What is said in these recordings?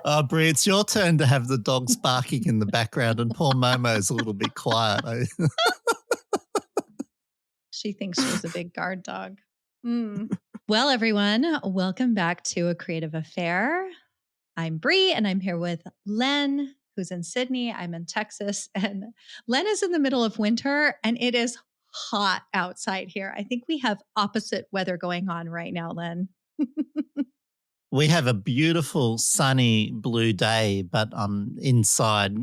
Oh, Brie, it's your turn to have the dogs barking in the background, and poor Momo's a little bit quiet. She thinks she's a big guard dog. Well, everyone, welcome back to A Creative Affair. I'm Brie, and I'm here with Len, who's in Sydney. I'm in Texas, and Len is in the middle of winter, and it is hot outside here. I think we have opposite weather going on right now, Len. We have a beautiful sunny blue day, but I'm inside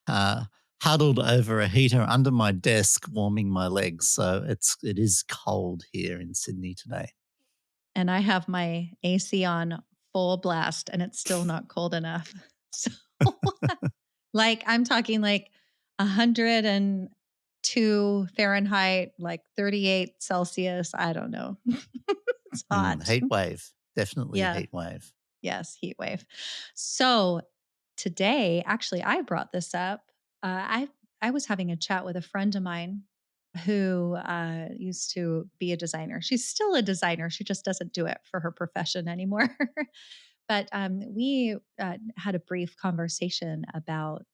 huddled over a heater under my desk warming my legs. So it is cold here in Sydney today. And I have my AC on full blast, and it's still not cold enough. So like I'm talking like 102 Fahrenheit, like 38 Celsius. I don't know. It's hot. Heat wave, definitely Yeah. heat wave. Yes, heat wave. So today, actually, I brought this up. I was having a chat with a friend of mine who used to be a designer. She's still a designer. She just doesn't do it for her profession anymore. But we had a brief conversation about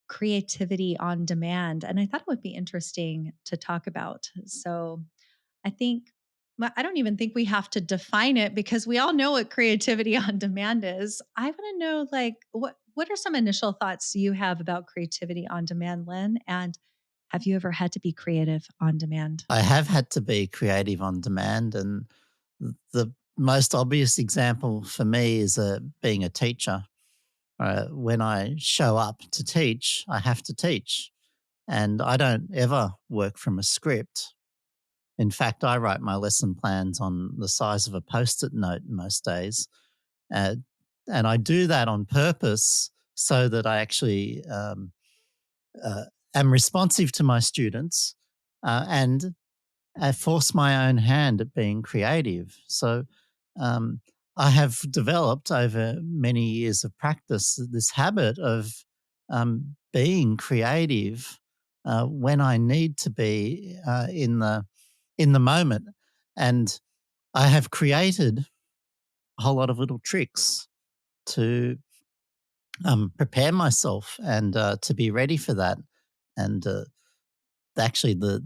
creativity on demand, and I thought it would be interesting to talk about. So I think I don't even think we have to define it because we all know what creativity on demand is. I want to know like what are some initial thoughts you have about creativity on demand, Lynn? And have you ever had to be creative on demand? I have had to be creative on demand, and the most obvious example for me is being a teacher. When I show up to teach, I have to teach, and I don't ever work from a script. In fact, I write my lesson plans on the size of a Post-it note most days, and I do that on purpose so that I actually am responsive to my students and I force my own hand at being creative. So um, I have developed over many years of practice this habit of being creative when I need to be in the moment, and I have created a whole lot of little tricks to prepare myself and to be ready for that. And actually, the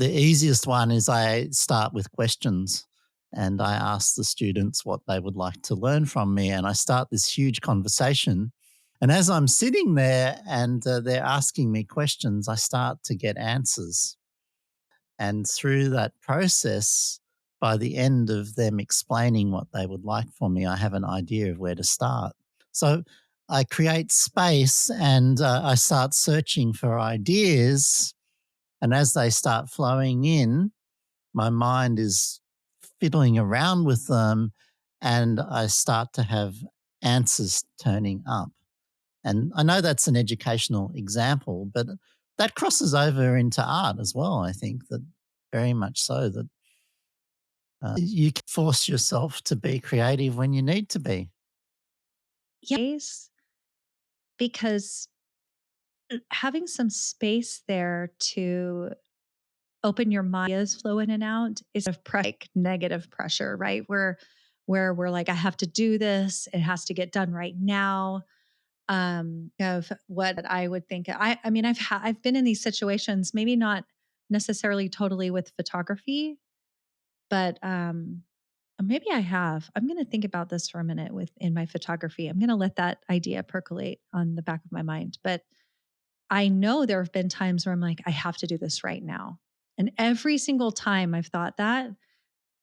easiest one is I start with questions and I ask the students what they would like to learn from me. And I start this huge conversation. And as I'm sitting there and they're asking me questions, I start to get answers. And through that process, by the end of them explaining what they would like from me, I have an idea of where to start. So I create space and I start searching for ideas. And as they start flowing in, my mind is fiddling around with them and I start to have answers turning up. And I know that's an educational example, but that crosses over into art as well. I think that very much so that you can force yourself to be creative when you need to be. Yes, because having some space there to open your mind is flow in and out is like negative pressure, right? Where we're like, I have to do this, it has to get done right now. Of what I would think. I mean, I've been in these situations, maybe not necessarily totally with photography, but maybe I have. I'm going to think about this for a minute with in my photography. I'm going to let that idea percolate on the back of my mind. But I know there have been times where I'm like, I have to do this right now. And every single time I've thought that,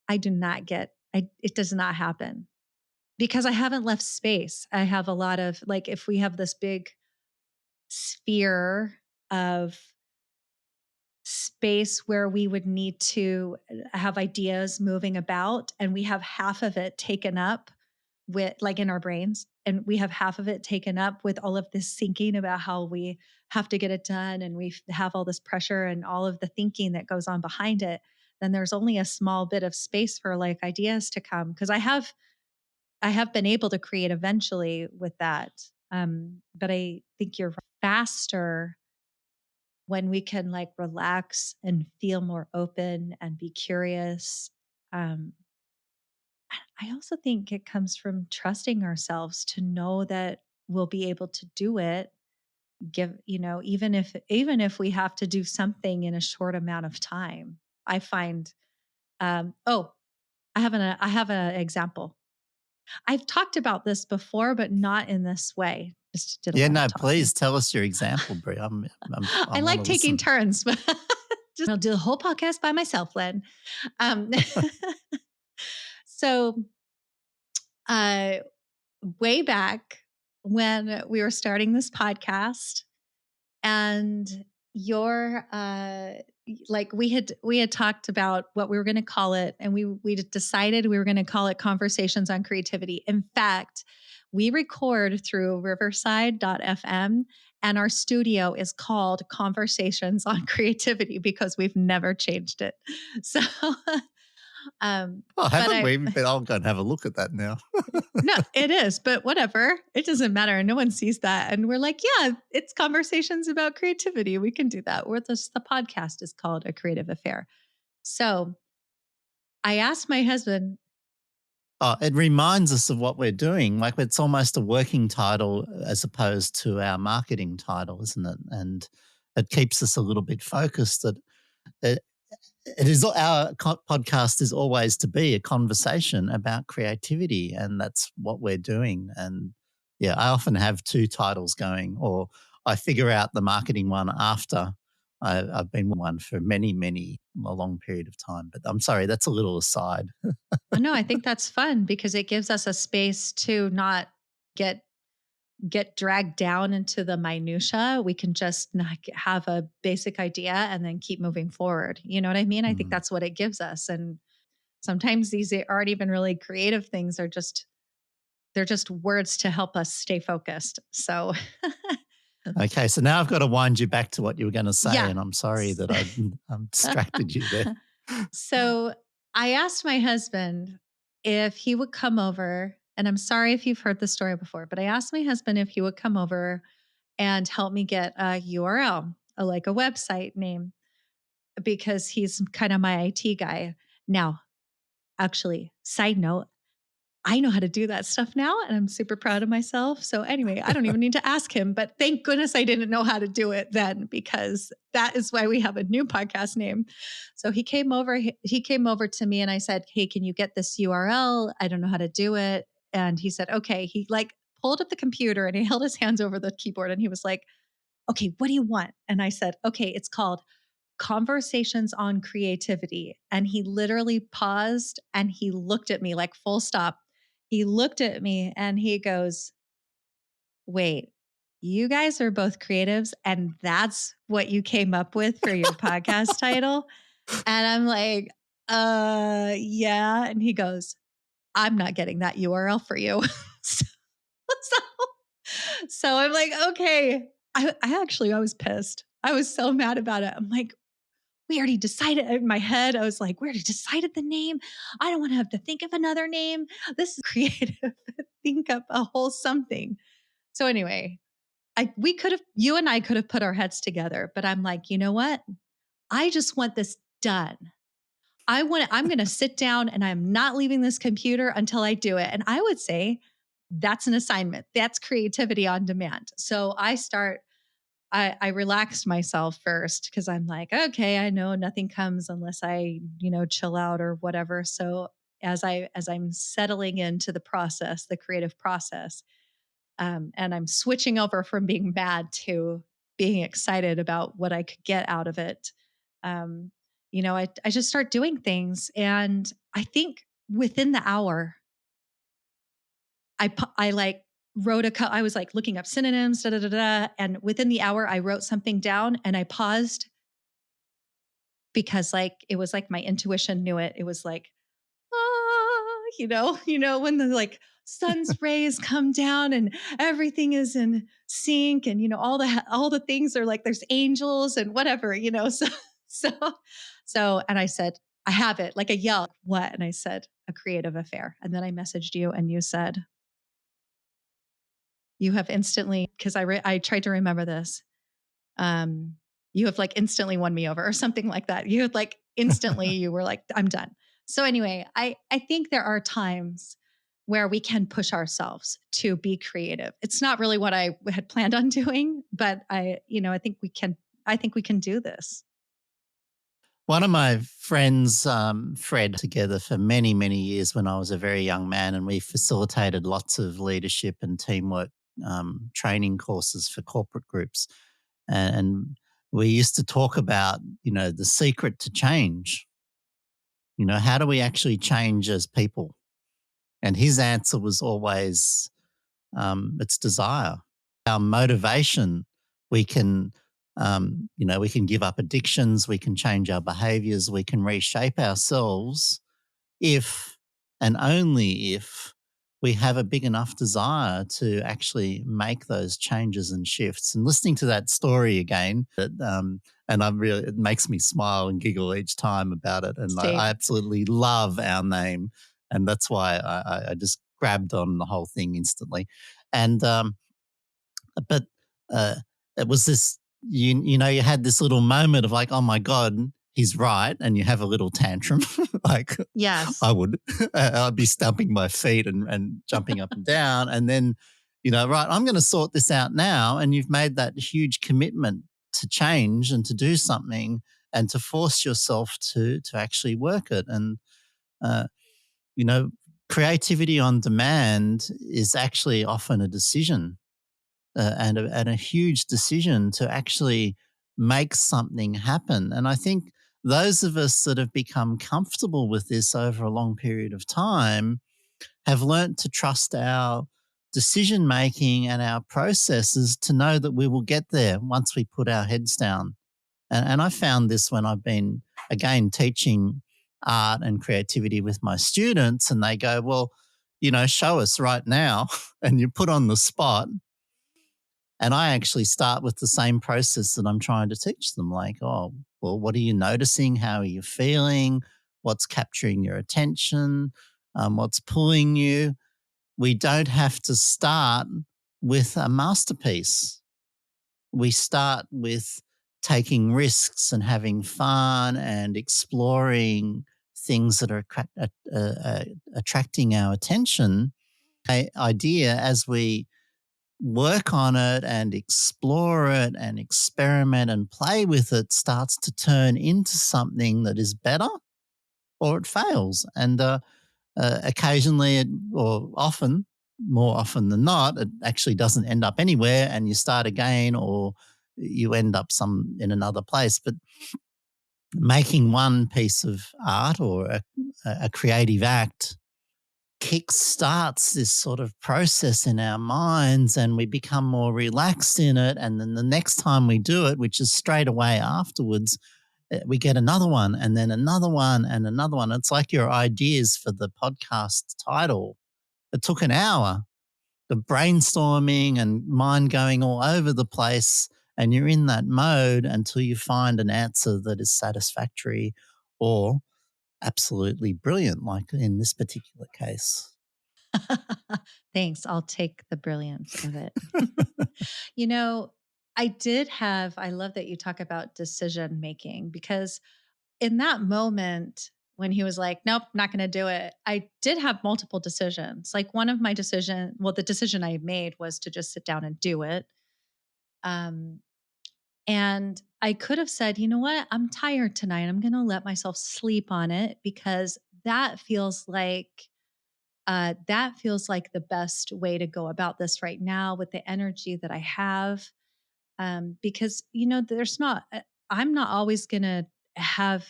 I do not get, it does not happen because I haven't left space. I have a lot of, like, if we have this big sphere of space where we would need to have ideas moving about, and we have half of it taken up with, like, in our brains, and we have half of it taken up with all of this thinking about how we have to get it done, and we have all this pressure and all of the thinking that goes on behind it. Then there's only a small bit of space for like ideas to come, because I have been able to create eventually with that. But I think you're faster when we can like relax and feel more open and be curious. Um, I also think it comes from trusting ourselves to know that we'll be able to do it. Give, even if we have to do something in a short amount of time. I find, oh, I have an example. I've talked about this before, but not in this way. Just did a Yeah, lot of no, talking. please tell us your example, Brie. I I want like to taking listen. turns, but just I'll do the whole podcast by myself, Len. Um, so, uh, way back when we were starting this podcast, and your like we had talked about what we were going to call it, and we decided we were going to call it Conversations on Creativity. In fact, we record through riverside.fm, and our studio is called Conversations on Creativity because we've never changed it. So Oh, but haven't I we? But I'll go and have a look at that now. no, it is, but whatever. It doesn't matter. No one sees that. And we're like, yeah, it's conversations about creativity. We can do that. The podcast is called A Creative Affair. So I asked my husband, Oh, it reminds us of what we're doing. Like it's almost a working title as opposed to our marketing title, isn't it? And it keeps us a little bit focused that it, it is our podcast is always to be a conversation about creativity, and that's what we're doing. And yeah, I often have two titles going, or I figure out the marketing one after I've been one for a long period of time. But I'm sorry, that's a little aside. oh, no, I think that's fun because it gives us a space to not get dragged down into the minutia. We can just have a basic idea and then keep moving forward. You know what I mean? I think Mm. that's what it gives us. And sometimes these aren't even really creative things, are just they're just words to help us stay focused. So, Okay, so now I've got to wind you back to what you were going to say, yeah. and I'm sorry that I distracted you there. So, I asked my husband if he would come over, and I'm sorry if you've heard the story before, but I asked my husband if he would come over and help me get a URL, like a website name, because he's kind of my IT guy. Now, actually, side note, I know how to do that stuff now, and I'm super proud of myself. So anyway, I don't even need to ask him, but thank goodness I didn't know how to do it then, because that is why we have a new podcast name. So he came over to me and I said, "Hey, can you get this URL? I don't know how to do it." And he said, "Okay." He like pulled up the computer and he held his hands over the keyboard and he was like, "Okay, what do you want?" And I said, "Okay, it's called Conversations on Creativity." And he literally paused and he looked at me like full stop. He looked at me and he goes, "Wait, you guys are both creatives and that's what you came up with for your podcast title?" And I'm like, yeah." And he goes, "I'm not getting that URL for you." so, so I'm like, okay. I was pissed. I was so mad about it. I'm like, we already decided in my head. I was like, we already decided the name. I don't want to have to think of another name. This is creative. Think up a whole something. So anyway, you and I could have put our heads together, but I'm like, you know what? I just want this done. I'm going to sit down and I'm not leaving this computer until I do it. And I would say that's an assignment. That's creativity on demand. So I relaxed myself first because I'm like, okay, I know nothing comes unless I, chill out or whatever. So as I'm settling into the process, the creative process, and I'm switching over from being mad to being excited about what I could get out of it. Um, I just start doing things, and I think within the hour, I like I was like looking up synonyms, da da da da, and within the hour, I wrote something down, and I paused because like it was like my intuition knew it. It was like, when the like sun's rays come down and everything is in sync, and all the things are like there's angels and whatever, so so and I said, I have it, like a yell, what? And I said, A Creative Affair. And then I messaged you and you said, you have instantly, because I tried to remember this, you have like instantly won me over or something like that. You had like instantly, you were like, I'm done. So anyway, I think there are times where we can push ourselves to be creative. It's not really what I had planned on doing, but I think we can do this. One of my friends, Fred, together for many, many years when I was a very young man, and we facilitated lots of leadership and teamwork training courses for corporate groups. And we used to talk about, the secret to change. How do we actually change as people? And his answer was always it's desire. Our motivation, we can, we can give up addictions, we can change our behaviors, we can reshape ourselves if and only if we have a big enough desire to actually make those changes and shifts. And listening to that story again, and it makes me smile and giggle each time about it. And I Same. absolutely love our name, and that's why I just grabbed on the whole thing instantly. And but uh, it was this, you had this little moment of like, oh my god, he's right, and you have a little tantrum, like Yes. I would. I'd be stamping my feet and jumping up and down, and then right, I'm going to sort this out now, and you've made that huge commitment to change and to do something and to force yourself to actually work it. And uh, you know creativity on demand is actually often a decision, and a huge decision to actually make something happen. And I think those of us that have become comfortable with this over a long period of time have learnt to trust our decision making and our processes to know that we will get there once we put our heads down. And I found this when I've been, again, teaching art and creativity with my students, and they go, well, show us right now. And you put on the spot, and I actually start with the same process that I'm trying to teach them. Like, oh, well, what are you noticing? How are you feeling? What's capturing your attention? What's pulling you? We don't have to start with a masterpiece. We start with taking risks and having fun and exploring things that are attracting our attention. Idea as we work on it and explore it and experiment and play with it starts to turn into something that is better, or it fails. And occasionally, or often, more often than not, it actually doesn't end up anywhere, and you start again, or you end up in another place. But making one piece of art or a creative act kick starts this sort of process in our minds, and we become more relaxed in it. And then the next time we do it, which is straight away afterwards, we get another one, and then another one, and another one. It's like your ideas for the podcast title. It took an hour, the brainstorming and mind going all over the place. And you're in that mode until you find an answer that is satisfactory or absolutely brilliant, like in this particular case. Thanks. I'll take the brilliance of it. you know, I love that you talk about decision making, because in that moment when he was like, nope, not going to do it, I did have multiple decisions. Like one of my the decision I made was to just sit down and do it. Um, and I could have said, you know what, I'm tired tonight. I'm going to let myself sleep on it, because that feels like the best way to go about this right now with the energy that I have. Because I'm not always going to have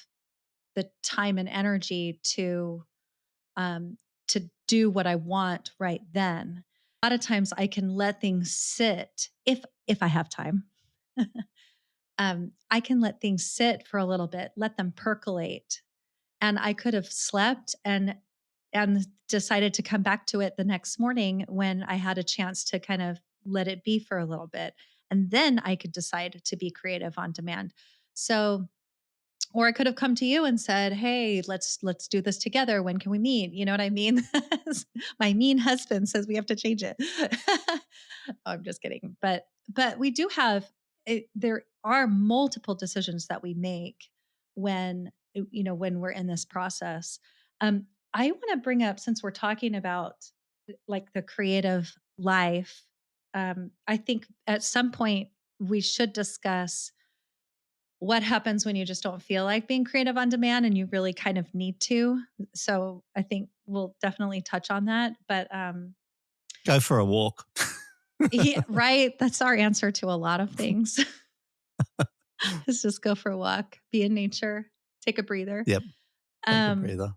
the time and energy um, to do what I want right then. A lot of times I can let things sit if I have time. I can let things sit for a little bit, let them percolate, and I could have slept and decided to come back to it the next morning when I had a chance to kind of let it be for a little bit. And then I could decide to be creative on demand. So, or I could have come to you and said, "Hey, let's do this together. When can we meet?" You know what I mean? My mean husband says we have to change it. Oh, I'm just kidding. But we do have there are multiple decisions that we make when when we're in this process. I want to bring up, since we're talking about like the creative life, I think at some point we should discuss what happens when you just don't feel like being creative on demand and you really kind of need to. So I think we'll definitely touch on that. But Go for a walk. yeah, right. That's our answer to a lot of things. Is just go for a walk, be in nature, take a breather. Yep. Take a Um, breather.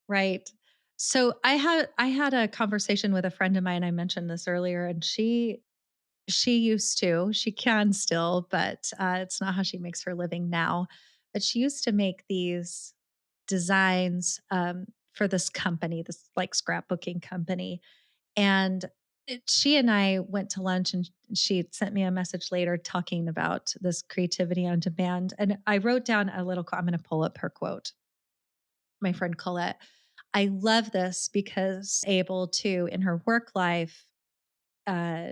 right. So I had a conversation with a friend of mine. I mentioned this earlier, and she used to, she can still, but it's not how she makes her living now. But she used to make these designs for this company, this like scrapbooking company. And she and I went to lunch, and she sent me a message later talking about this creativity on demand. And I wrote down a little, I'm going to pull up her quote, my friend Colette. I love this because able to, in her work life, uh,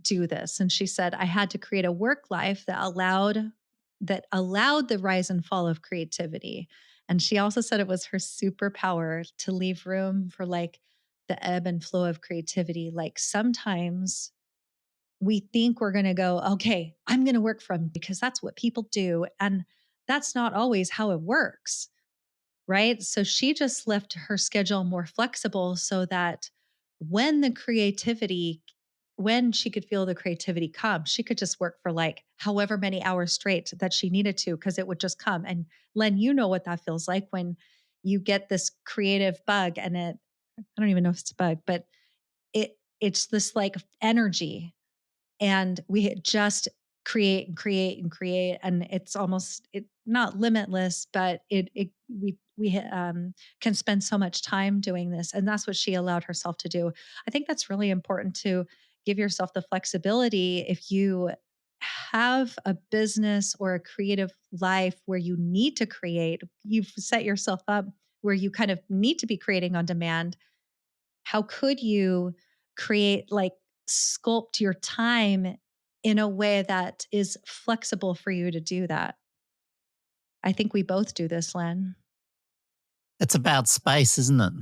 do this. And she said, I had to create a work life that allowed the rise and fall of creativity. And she also said it was her superpower to leave room for like the ebb and flow of creativity. Like sometimes we think we're going to go, okay, I'm going to work from because that's what people do. And that's not always how it works. Right. So she just left her schedule more flexible so that when the creativity, when she could feel the creativity come, she could just work for like however many hours straight that she needed to, because it would just come. And Len, you know what that feels like when you get this creative bug and I don't even know if it's a bug, but it's this like energy, and we just create and create and create, and it's almost not limitless, but it we can spend so much time doing this, and that's what she allowed herself to do. I think that's really important, to give yourself the flexibility. If you have a business or a creative life where you need to create, you've set yourself up where you kind of need to be creating on demand. How could you create, like, sculpt your time in a way that is flexible for you to do that? I think we both do this, Len. It's about space, isn't it?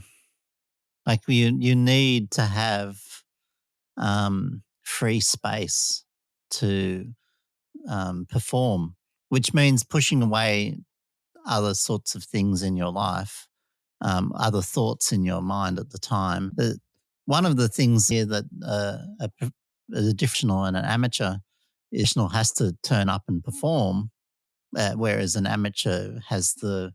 Like you need to have free space to perform, which means pushing away other sorts of things in your life, other thoughts in your mind at the time. One of the things here that a professional and an amateur professional has to turn up and perform, whereas an amateur has the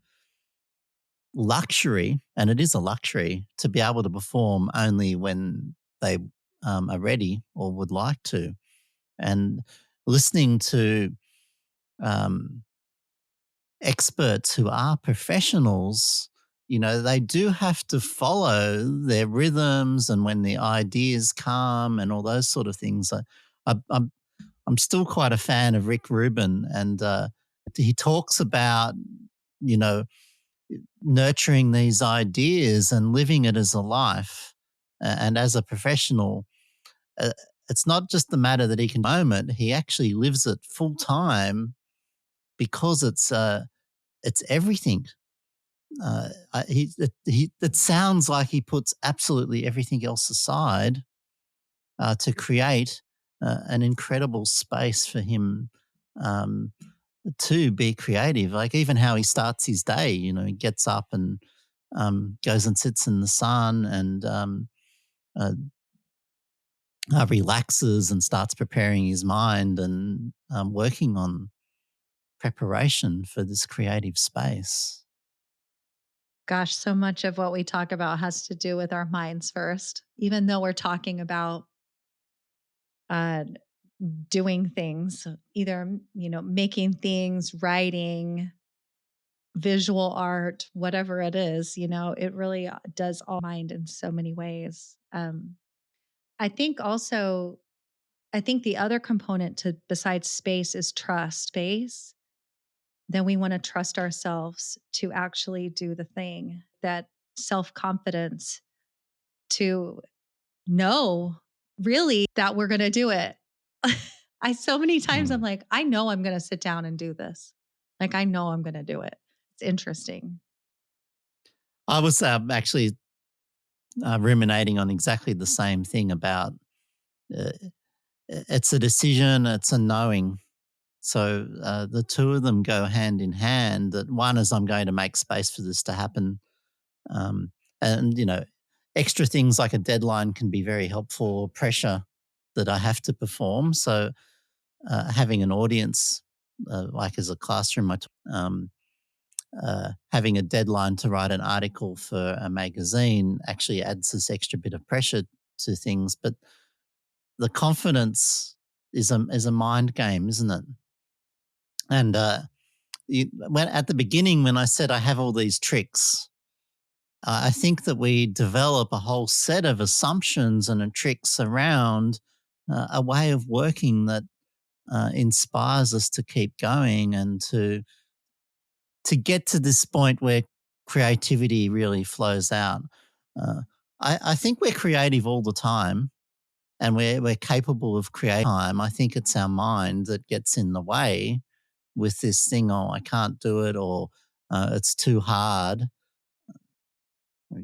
luxury, and it is a luxury, to be able to perform only when they are ready or would like to. And listening to um, experts who are professionals, they do have to follow their rhythms and when the ideas come and all those sort of things. I, I'm I'm still quite a fan of Rick Rubin, and he talks about you know nurturing these ideas and living it as a life, and as a professional. Uh, it's not just the matter that he can moment; he actually lives it full time because it's everything. It sounds like he puts absolutely everything else aside to create an incredible space for him um, to be creative. Like even how he starts his day, he gets up and goes and sits in the sun and uh, relaxes and starts preparing his mind and working on preparation for this creative space. Gosh, so much of what we talk about has to do with our minds first, even though we're talking about uh, doing things, either, making things, writing, visual art, whatever it is, it really does all mind in so many ways. I think also, I think the other component to, besides space, is trust. Space, then we want to trust ourselves to actually do the thing, that self confidence to know really that we're going to do it. So many times I'm Mm. like, I know I'm going to sit down and do this. Like, I know I'm going to do it. It's interesting. I was actually ruminating on exactly the same thing about uh, it's a decision, it's a knowing. So the two of them go hand in hand. That one is I'm going to make space for this to happen, um, and extra things like a deadline can be very helpful. Pressure that I have to perform. So having an audience, like as a classroom, having a deadline to write an article for a magazine actually adds this extra bit of pressure to things. But the confidence is a mind game, isn't it? And when at the beginning, when I said I have all these tricks, I think that we develop a whole set of assumptions and tricks around a way of working that inspires us to keep going and to get to this point where creativity really flows out. Uh, I think we're creative all the time, and we're capable of creating time. I think it's our mind that gets in the way with this thing. Oh, I can't do it, or it's too hard.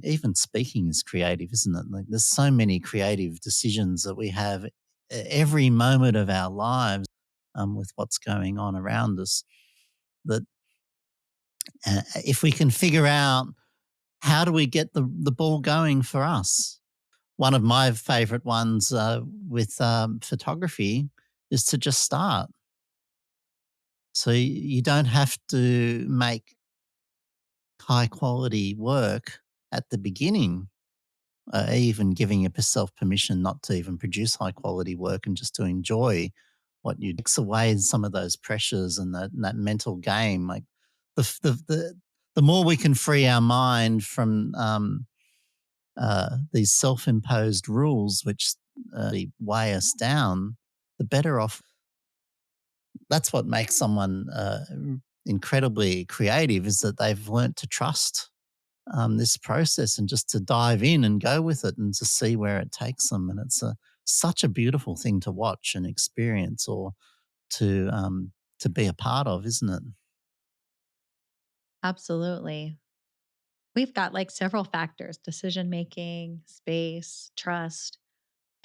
Even speaking is creative, isn't it? Like there's so many creative decisions that we have every moment of our lives with what's going on around us. That if we can figure out how do we get the ball going for us? One of my favorite ones with photography is to just start. So you don't have to make high quality work at the beginning, even giving yourself permission not to even produce high quality work and just to enjoy what you takes away some of those pressures and that mental game. Like the more we can free our mind from these self-imposed rules which weigh us down, the better off. That's what makes someone incredibly creative, is that they've learnt to trust this process and just to dive in and go with it and to see where it takes them. And it's such a beautiful thing to watch and experience, or to be a part of, isn't it? Absolutely. We've got like several factors: decision making, space, trust,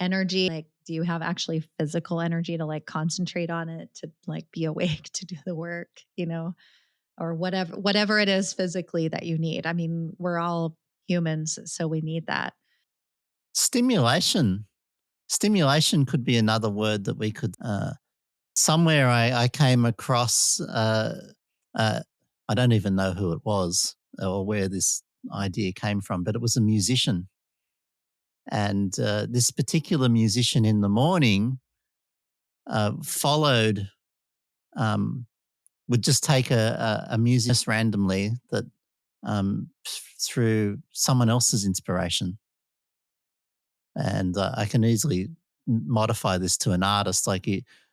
energy. Like, do you have actually physical energy to like concentrate on it, to like be awake to do the work, or whatever it is physically that you need. I mean, we're all humans, so we need that. Stimulation. Stimulation could be another word that we could. Somewhere I came across. Uh, I don't even know who it was or where this idea came from, but it was a musician. And this particular musician in the morning followed, um, would just take a music just randomly that through someone else's inspiration. And I can easily modify this to an artist. Like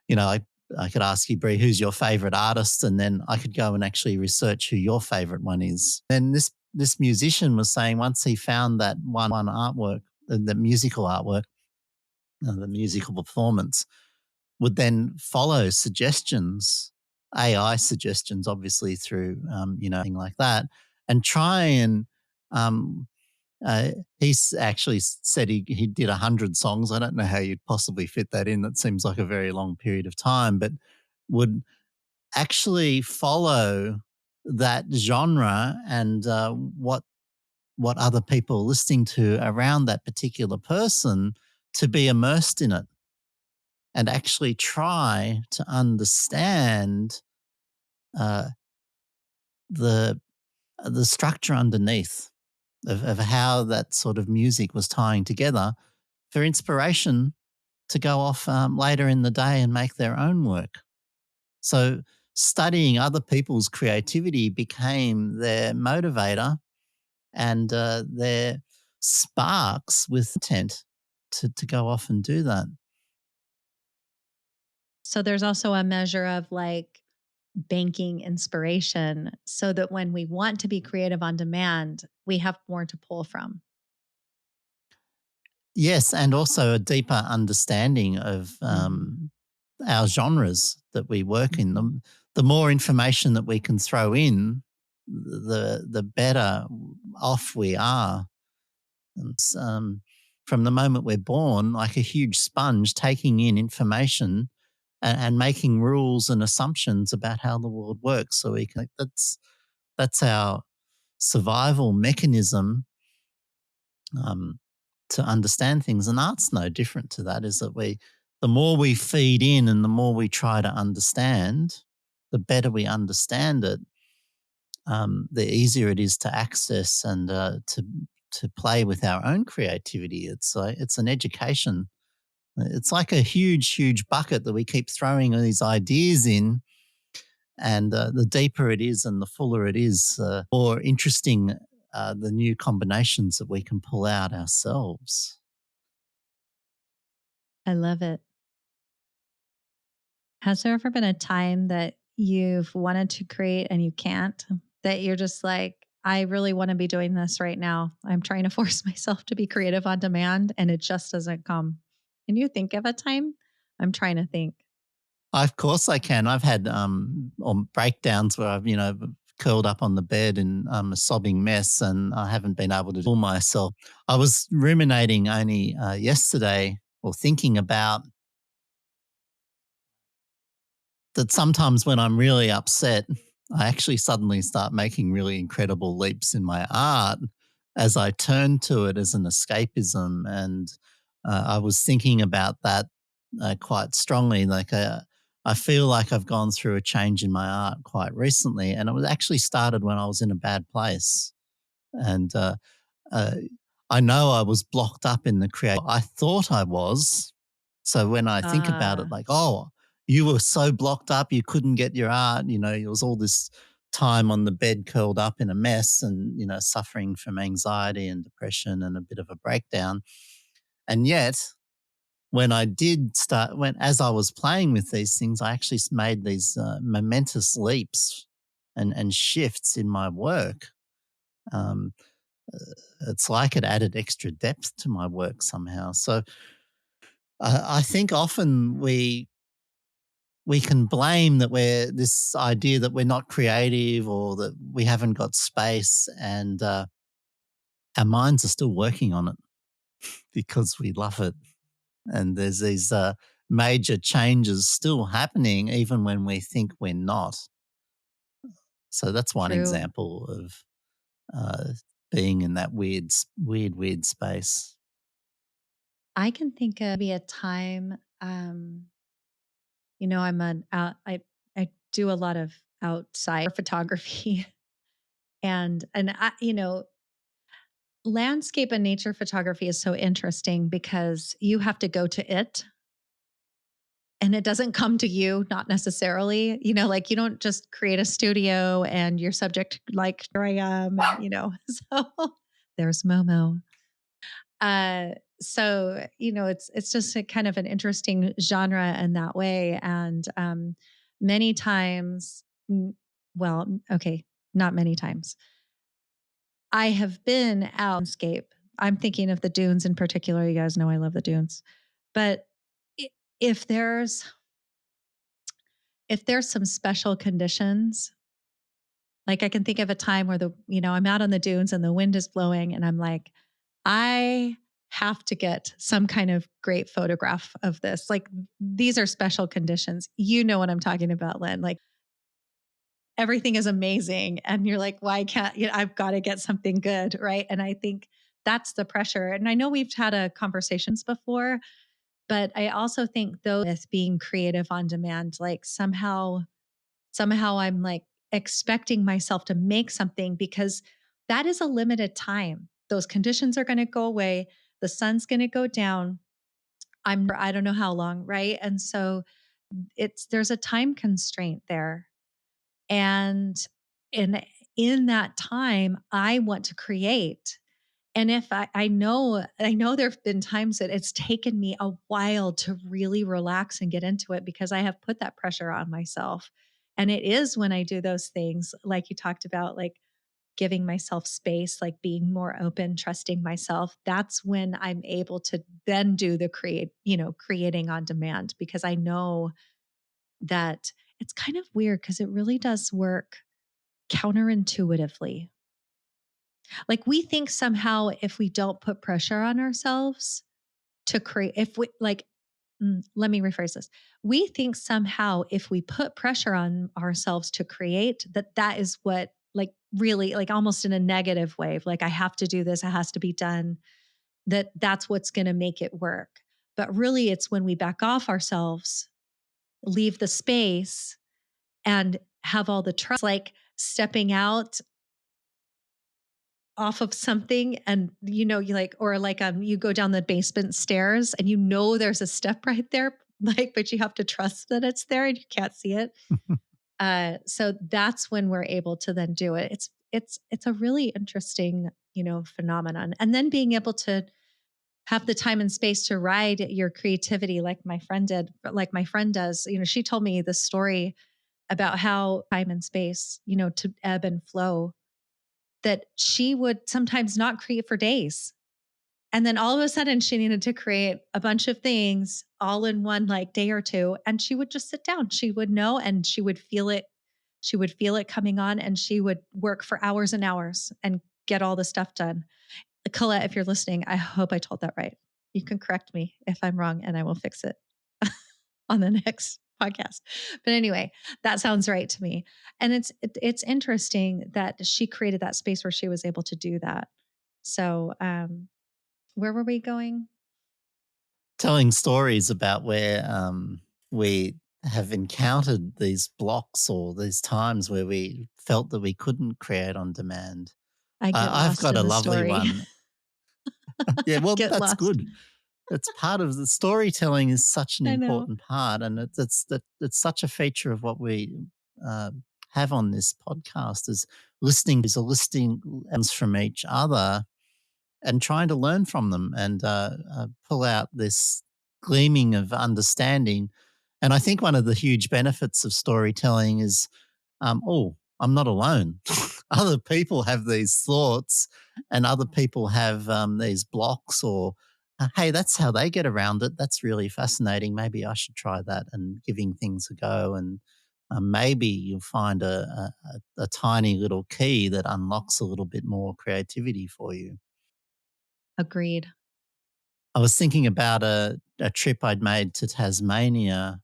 I could ask you, Brie, who's your favorite artist, and then I could go and actually research who your favorite one is. Then this musician was saying once he found that one artwork, the musical artwork, the musical performance, would then follow suggestions, AI suggestions, obviously through thing like that, and try and um, he's actually said he did 100 songs. I don't know how you'd possibly fit that in. That seems like a very long period of time, but would actually follow that genre and what other people are listening to around that particular person, to be immersed in it and actually try to understand uh, the the structure underneath of how that sort of music was tying together for inspiration to go off later in the day and make their own work. So studying other people's creativity became their motivator and their sparks with intent to go off and do that. So there's also a measure of like banking inspiration so that when we want to be creative on demand, we have more to pull from. Yes, and also a deeper understanding of Mm. our genres that we work in. Mhm. The more information that we can throw in, the better off we are. It's, from the moment we're born, like a huge sponge, taking in information and making rules and assumptions about how the world works. So we can, that's our survival mechanism, um, to understand things. And art's no different to that. Is that the more we feed in and the more we try to understand, the better we understand it, the easier it is to access and to play with our own creativity. It's an education. It's like a huge bucket that we keep throwing all these ideas in, and the deeper it is and the fuller it is, more interesting the new combinations that we can pull out ourselves. I love it. Has there ever been a time that you've wanted to create and you can't? That you're just like, I really want to be doing this right now. I'm trying to force myself to be creative on demand and it just doesn't come. Can you think of a time? I'm trying to think. Of course I can. I've had breakdowns where I've curled up on the bed in a sobbing mess, and I haven't been able to pull myself. I was ruminating only yesterday, or thinking about that sometimes when I'm really upset, I actually suddenly start making really incredible leaps in my art as I turn to it as an escapism. And I was thinking about that quite strongly. I feel like I've gone through a change in my art quite recently, and it was actually started when I was in a bad place. And uh, I know I was blocked up in the creative. I thought I was. So when I think about it, Ah, like, oh, you were so blocked up, you couldn't get your art. It was all this time on the bed, curled up in a mess, and suffering from anxiety and depression and a bit of a breakdown. And yet, when I did start, when as I was playing with these things, I actually made these momentous leaps and shifts in my work. Um, it's like it added extra depth to my work somehow. So I think often we can blame that we're this idea that we're not creative or that we haven't got space, and our minds are still working on it because we love it. And there's these major changes still happening even when we think we're not. So that's one true. example of uh, being in that weird space. I can think of maybe a time, I'm I do a lot of outside photography and landscape and nature photography is so interesting because you have to go to it and it doesn't come to you, not necessarily. Like you don't just create a studio and your subject, like, here I am, so there's Momo. It's just a kind of an interesting genre in that way. And many times, well, okay, not many times. I have been out landscape. I'm thinking of the dunes in particular. You guys know I love the dunes. But i- if there's some special conditions, like I can think of a time where I'm out on the dunes and the wind is blowing and I'm like, I have to get some kind of great photograph of this. Like these are special conditions. You know what I'm talking about, Len. Like everything is amazing. And you're like, why can't I've got to get something good. Right. And I think that's the pressure. And I know we've had a conversations before, but I also think though with being creative on demand, like somehow I'm like expecting myself to make something because that is a limited time. Those conditions are going to go away. The sun's going to go down. I don't know how long, right? And so there's a time constraint there. And in that time, I want to create. And if I know there have been times that it's taken me a while to really relax and get into it because I have put that pressure on myself. And it is when I do those things, like you talked about, like giving myself space, like being more open, trusting myself. That's when I'm able to then do the creating on demand because I know that it's kind of weird because it really does work counterintuitively. Like we think somehow if we don't put pressure on ourselves to create, if we like, let me rephrase this. We think somehow if we put pressure on ourselves to create, that that is what, like, really, like almost in a negative way, like I have to do this, it has to be done, that that's what's going to make it work. But really, it's when we back off ourselves, leave the space, and have all the trust, like stepping out off of something and you like, or like you go down the basement stairs and there's a step right there, like, but you have to trust that it's there and you can't see it. So that's when we're able to then do it. It's a really interesting, phenomenon. And then being able to have the time and space to ride your creativity like my friend did, like my friend does. She told me the story about how time and space, to ebb and flow, that she would sometimes not create for days. And then all of a sudden she needed to create a bunch of things all in one like day or two. And she would just sit down. She would know and she would feel it. She would feel it coming on and she would work for hours and hours and get all the stuff done. Colette, if you're listening, I hope I told that right. You can correct me if I'm wrong and I will fix it on the next podcast. But anyway, that sounds right to me. And it's interesting that she created that space where she was able to do that. So, where were we going? Telling stories about where we have encountered these blocks or these times where we felt that we couldn't create on demand. I get I've lost got in a the lovely story. one. Yeah, well, Get that's lost. good. It's part of the storytelling is such an I know. important part, and it's such a feature of what we uh, have on this podcast is listening from each other and trying to learn from them and pull out this gleaming of understanding. And I think one of the huge benefits of storytelling is, oh, I'm not alone. Other people have these thoughts, and other people have these blocks, or hey, that's how they get around it. That's really fascinating. Maybe I should try that and giving things a go. And maybe you'll find a tiny little key that unlocks a little bit more creativity for you. Agreed. I was thinking about a trip I'd made to Tasmania.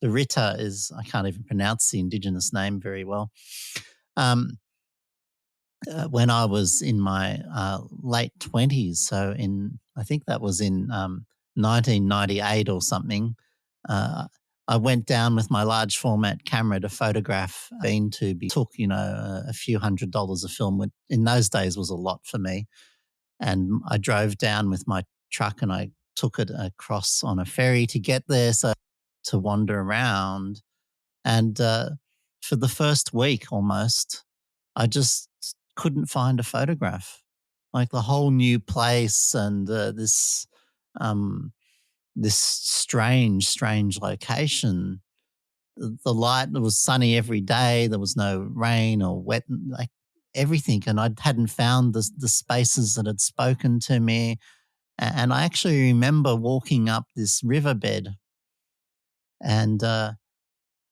Lurita is, I can't even pronounce the indigenous name very well. Um, when I was in my late 20s, so I think that was in 1998 or something, uh, I went down with my large format camera to photograph. Took, a few $100s a film. In those days was a lot for me. And I drove down with my truck and I took it across on a ferry to get there, so to wander around. And for the first week almost, I just couldn't find a photograph. Like the whole new place and um, this strange location. The light, it was sunny every day. There was no rain or wet, like everything. And I hadn't found the spaces that had spoken to me. And I actually remember walking up this riverbed and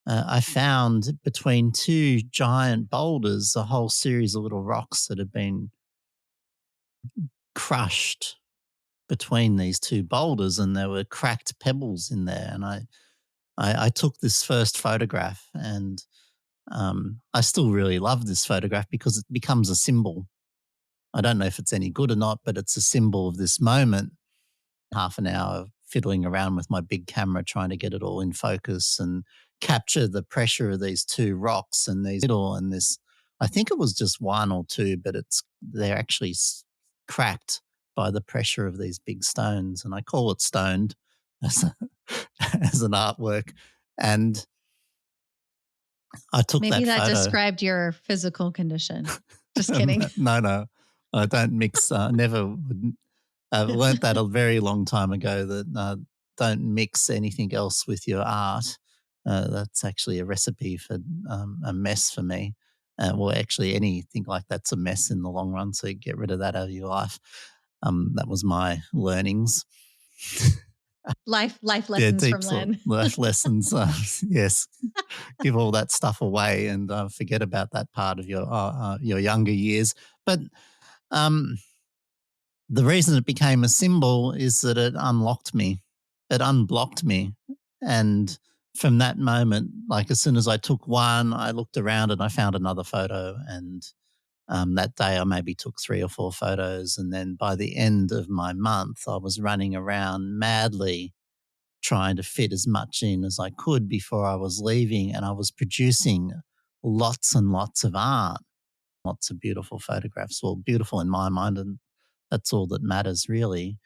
I found between two giant boulders a whole series of little rocks that had been crushed between these two boulders, and there were cracked pebbles in there. And I took this first photograph, and I still really love this photograph because it becomes a symbol. I don't know if it's any good or not, but it's a symbol of this moment. Half an hour fiddling around with my big camera trying to get it all in focus and capture the pressure of these two rocks and these middle and this. I think it was just one or two, but they're actually cracked by the pressure of these big stones, and I call it stoned as as an artwork. And I took Maybe that that photo. described your physical condition. Just kidding. No, I don't mix. Never would. I've learnt that a very long time ago that don't mix anything else with your art. That's actually a recipe for a mess for me. Well, actually, anything like that's a mess in the long run. So get rid of that out of your life. That was my learnings. Life Yeah, lessons from deep sort Len. life lessons. Yes, give all that stuff away and forget about that part of your younger years. But um, the reason it became a symbol is that it unlocked me, it unblocked me, and from that moment, like as soon as I took one, I looked around and I found another photo, and that day I maybe took 3 or 4 photos, and then by the end of my month, I was running around madly trying to fit as much in as I could before I was leaving. And I was producing lots and lots of art, lots of beautiful photographs. Well, beautiful in my mind, and that's all that matters, really.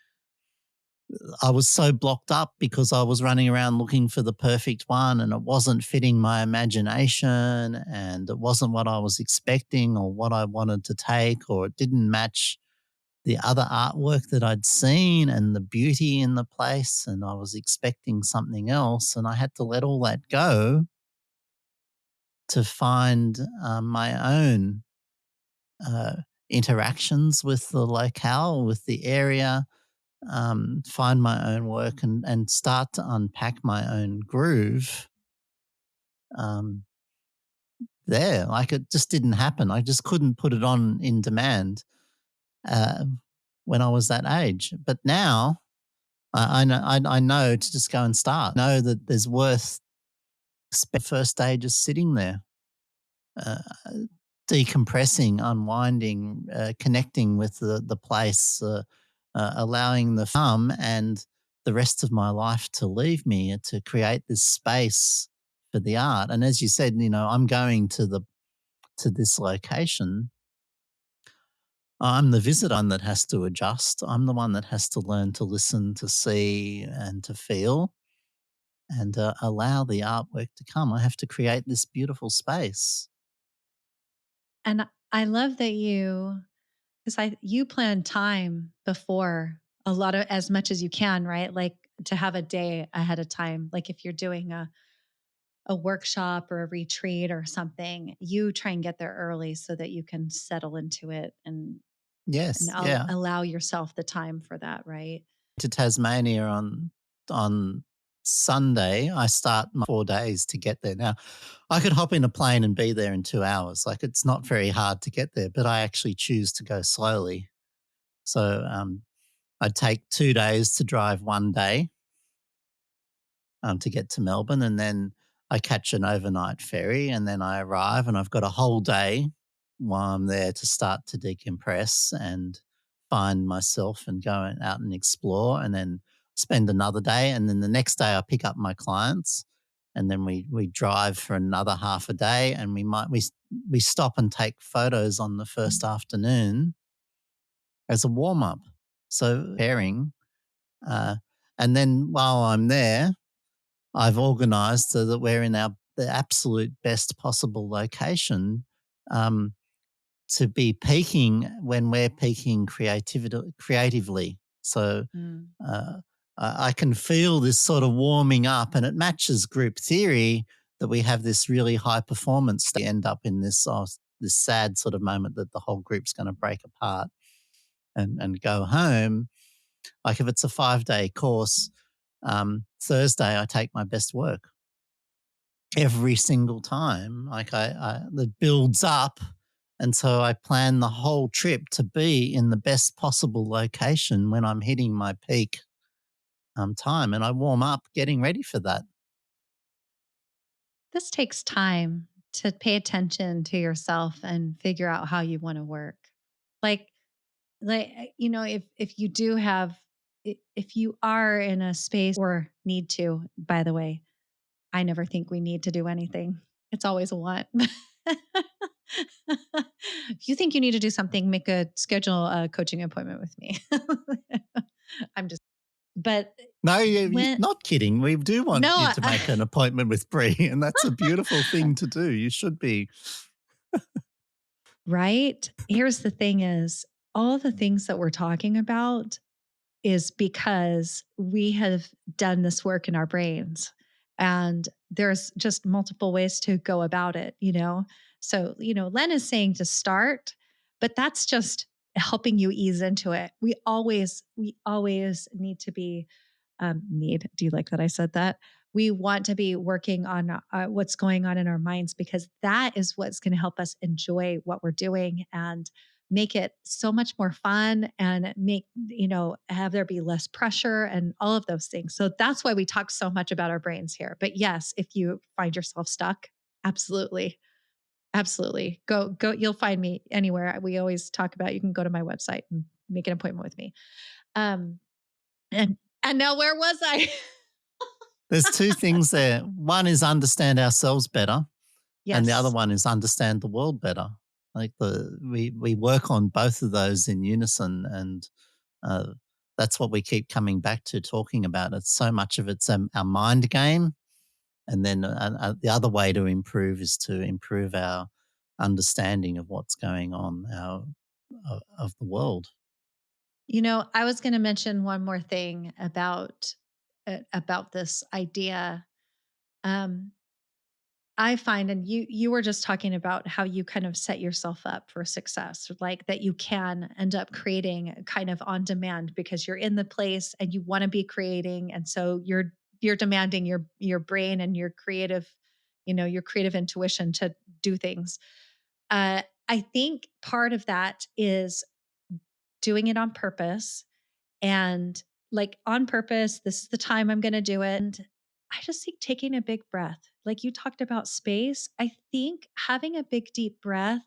I was so blocked up because I was running around looking for the perfect one and it wasn't fitting my imagination and it wasn't what I was expecting or what I wanted to take, or it didn't match the other artwork that I'd seen and the beauty in the place, and I was expecting something else, and I had to let all that go to find my own uh, interactions with the locale, with the area, find my own work and start to unpack my own groove um, there. Like it just didn't happen. I just couldn't put it on in demand uh, when I was that age. But now I know to just go and start. Know that there's worth first day just sitting there, uh, decompressing, unwinding, connecting with the place, allowing the and the rest of my life to leave me to create this space for the art. And as you said, I'm going to this location. I'm the visitor one that has to adjust. I'm the one that has to learn to listen, to see, and to feel and allow the artwork to come. I have to create this beautiful space. And I love that because you plan time before a lot of as much as you can, right? Like to have a day ahead of time. Like if you're doing a workshop or a retreat or something, you try and get there early so that you can settle into it and Yes, yeah. allow yourself the time for that, right? To Tasmania on Sunday. I start my 4 days to get there. Now, I could hop in a plane and be there in 2 hours. Like it's not very hard to get there, but I actually choose to go slowly. So I take 2 days to drive one day to get to Melbourne. And then I catch an overnight ferry and then I arrive and I've got a whole day while I'm there to start to decompress and find myself and go out and explore and then spend another day. And then the next day I pick up my clients and then we drive for another half a day and we stop and take photos on the first afternoon as a warm up. So pairing. Uh, and then while I'm there, I've organised so that we're in the absolute best possible location um, to be peaking when we're peaking creatively. So Mm. uh, I can feel this sort of warming up, and it matches group theory that we have this really high performance. They end up in this sad sort of moment that the whole group's going to break apart and go home. Like if it's a 5 day course, Thursday I take my best work every single time. Like it builds up. And so I plan the whole trip to be in the best possible location when I'm hitting my peak time. And I warm up getting ready for that. This takes time to pay attention to yourself and figure out how you want to work. Like if you do have if you are in a space or need to, by the way, I never think we need to do anything. It's always a want. If you think you need to do something, schedule a coaching appointment with me. I'm just, but No, you're when, not kidding. We do want you no, to make an appointment with Brie, and that's a beautiful thing to do. You should be. right? Here's the thing is all the things that we're talking about is because we have done this work in our brains and there's just multiple ways to go about it. So Len is saying to start, but that's just helping you ease into it. We always need to be need. Do you like that I said that? We want to be working on what's going on in our minds because that is what's going to help us enjoy what we're doing and make it so much more fun and make, have there be less pressure and all of those things. So that's why we talk so much about our brains here. But yes, if you find yourself stuck, absolutely. Absolutely. Go. You'll find me anywhere. We always talk about, you can go to my website and make an appointment with me. Um, and, and now where was I? There's two things there. One is understand ourselves better, and the other Yes. one is understand the world better. Like we work on both of those in unison, and uh, that's what we keep coming back to talking about. It's so much of it's our mind game, and then the other way to improve is to improve our understanding of what's going on of the world. I was going to mention one more thing about this idea. Um, I find, and you were just talking about how you kind of set yourself up for success, like that you can end up creating kind of on demand because you're in the place and you want to be creating, and so you're demanding your brain and your creative intuition to do things. I think part of that is doing it on purpose and like on purpose, this is the time I'm going to do it. And I just think taking a big breath, like you talked about space, I think having a big deep breath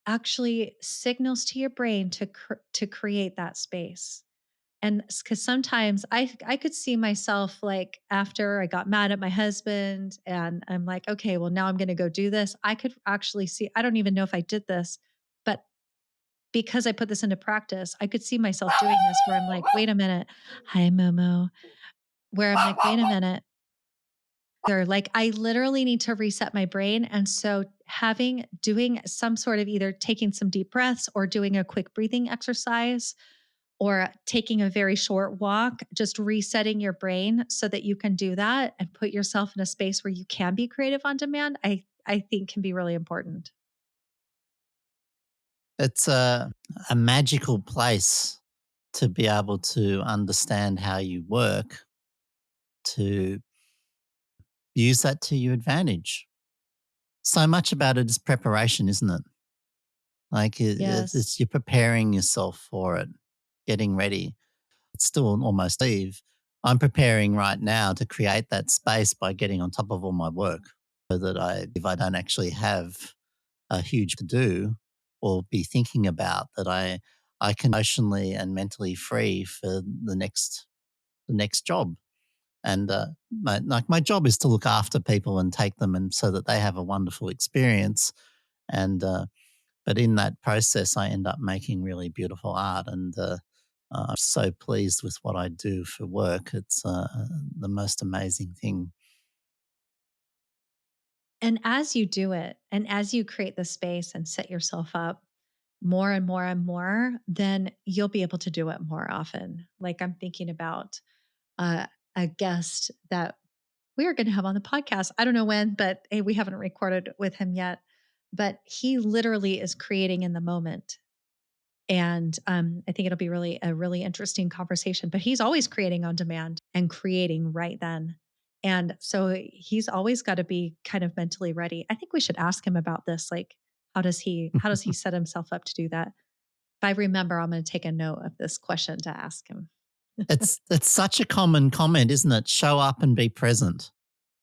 actually signals to your brain to create that space. And because sometimes I could see myself like after I got mad at my husband and I'm like, okay, well now I'm going to go do this. I could actually see, I don't even know if I did this, but because I put this into practice, I could see myself doing this where I'm like, wait a minute. Hi, Momo. Where I'm like, wait a minute. Or like, I literally need to reset my brain. And so doing some sort of either taking some deep breaths or doing a quick breathing exercise or taking a very short walk, just resetting your brain so that you can do that and put yourself in a space where you can be creative on demand, I think can be really important. It's a magical place to be able to understand how you work, to use that to your advantage. So much about it is preparation, isn't it? Like Yes. it's you're preparing yourself for it, getting ready. It's still almost Eve. I'm preparing right now to create that space by getting on top of all my work so that if I don't actually have a huge to do or be thinking about, that I can emotionally and mentally free for the next job. And my job is to look after people and take them and so that they have a wonderful experience. And but in that process, I end up making really beautiful art, and I'm so pleased with what I do for work. It's the most amazing thing. And as you do it, and as you create the space and set yourself up more and more and more, then you'll be able to do it more often. Like I'm thinking about uh, a guest that we are going to have on the podcast. I don't know when, but we haven't recorded with him yet. But he literally is creating in the moment. And I think it'll be really a really interesting conversation. But he's always creating on demand and creating right then. And so he's always got to be kind of mentally ready. I think we should ask him about this. Like, how does he set himself up to do that? If I remember, I'm going to take a note of this question to ask him. It's such a common comment, isn't it? Show up and be present.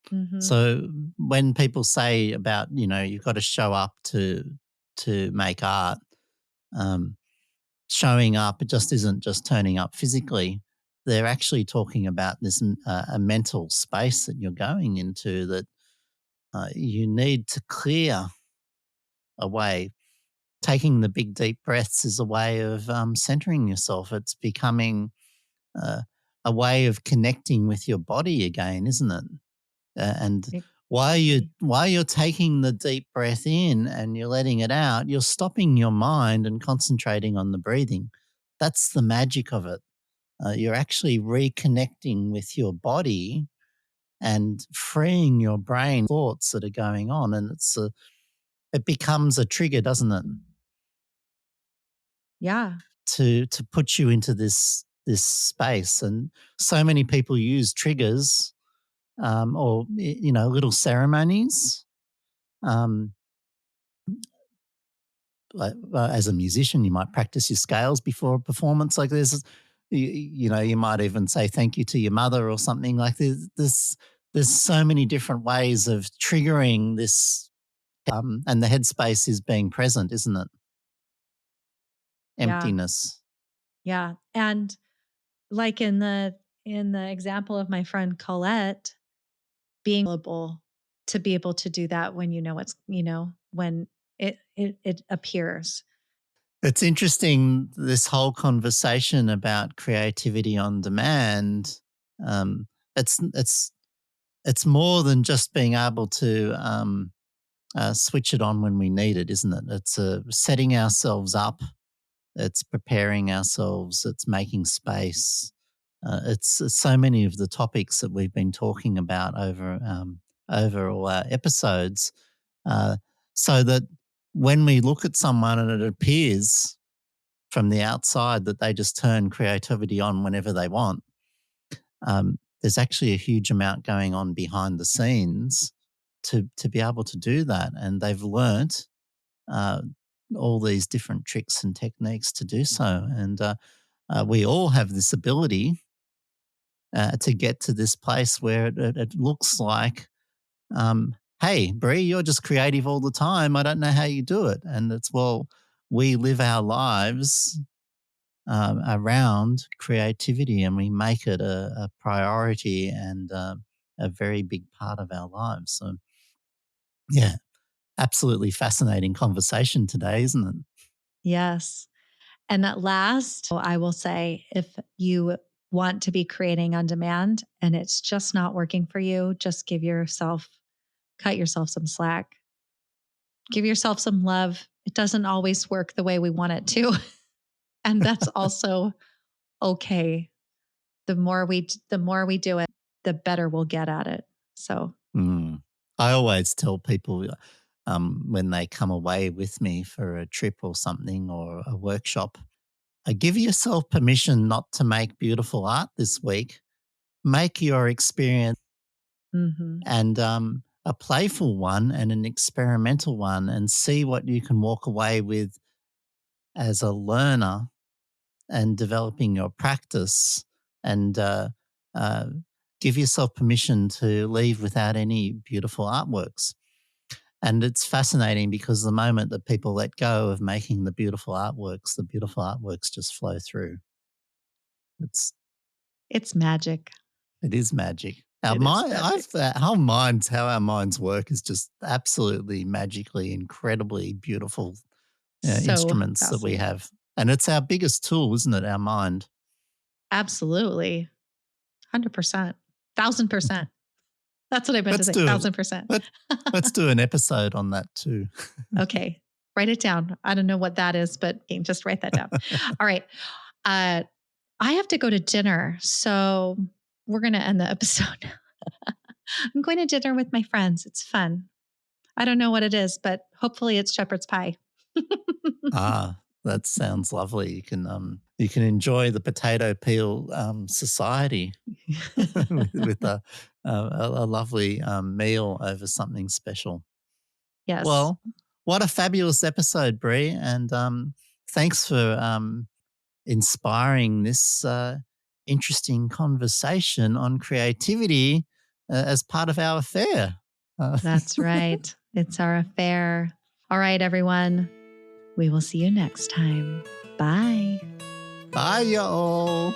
Hmm. So when people say about you've got to show up to make art, um, showing up, it just isn't just turning up physically. They're actually talking about this a mental space that you're going into that you need to clear away. Taking the big deep breaths is a way of centering yourself. It's becoming uh, a way of connecting with your body again, isn't it? And while you Exactly. while you're taking the deep breath in and you're letting it out, you're stopping your mind and concentrating on the breathing. That's the magic of it. You're actually reconnecting with your body and freeing your brain thoughts that are going on, and it becomes a trigger, doesn't it, Yeah. to put you into this this space. And so many people use triggers, or, little ceremonies. Um, as a musician, you might practice your scales before a performance. Like you might even say thank you to your mother or something. Like there's so many different ways of triggering this, and the headspace is being present, isn't it? Yeah. Emptiness. Yeah. And like in the example of my friend Colette, being able to be able to do that when when it appears. It's interesting, this whole conversation about creativity on demand. Um, it's more than just being able to switch it on when we need it, isn't it? It's setting ourselves up. It's preparing ourselves. It's making space. It's so many of the topics that we've been talking about over all our episodes, uh, so that when we look at someone and it appears from the outside that they just turn creativity on whenever they want, there's actually a huge amount going on behind the scenes to be able to do that, and they've learnt uh, all these different tricks and techniques to do so. And we all have this ability to get to this place where it looks like, hey, Brie, you're just creative all the time. I don't know how you do it. And it's, well, we live our lives around creativity, and we make it a priority and a very big part of our lives. So, yeah, absolutely fascinating conversation today, isn't it? Yes. And at last, I will say, if you want to be creating on demand and it's just not working for you, just cut yourself some slack, give yourself some love. It doesn't always work the way we want it to. And that's also okay. The more we do it, the better we'll get at it. So, Mm. I always tell people, when they come away with me for a trip or something or a workshop, give yourself permission not to make beautiful art this week. Make your experience mhm. and a playful one and an experimental one, and see what you can walk away with as a learner and developing your practice, and uh, give yourself permission to leave without any beautiful artworks. And it's fascinating because the moment that people let go of making the beautiful artworks just flow through. It's It's magic. it is magic. Our It is mind, magic. how our minds work is just absolutely magically, incredibly beautiful So instruments that we fascinating. have, and it's our biggest tool, isn't it? Our mind. Absolutely. 100%. 1000%. That's what I meant to Let's say. do 1000%. let let's do an episode on that too. Okay. Write it down. I don't know what that is, but just write that down. All right. Uh, I have to go to dinner. So we're going to end the episode. I'm going to dinner with my friends. It's fun. I don't know what it is, but hopefully it's shepherd's pie. That sounds lovely. You can enjoy the potato peel society with a lovely meal over something special. Yes. Well, what a fabulous episode, Brie, and thanks for inspiring this interesting conversation on creativity as part of our affair. Uh, That's right. It's our affair. All right, everyone. We will see you next time. Bye. Bye, y'all.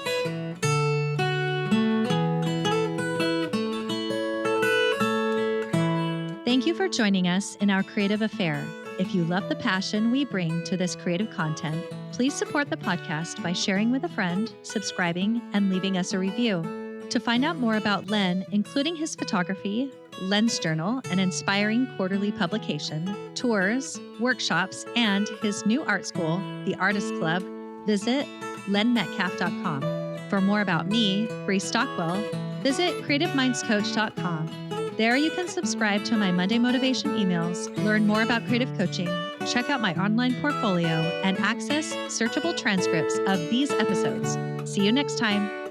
Thank you for joining us in our creative affair. If you love the passion we bring to this creative content, please support the podcast by sharing with a friend, subscribing, and leaving us a review. To find out more about Len, including his photography, Len's Journal, an inspiring quarterly publication, tours, workshops, and his new art school, The Artist Club, visit lenmetcalf.com. For more about me, Brie Stockwell, visit creativemindscoach.com. There you can subscribe to my Monday motivation emails, learn more about creative coaching, check out my online portfolio, and access searchable transcripts of these episodes. See you next time.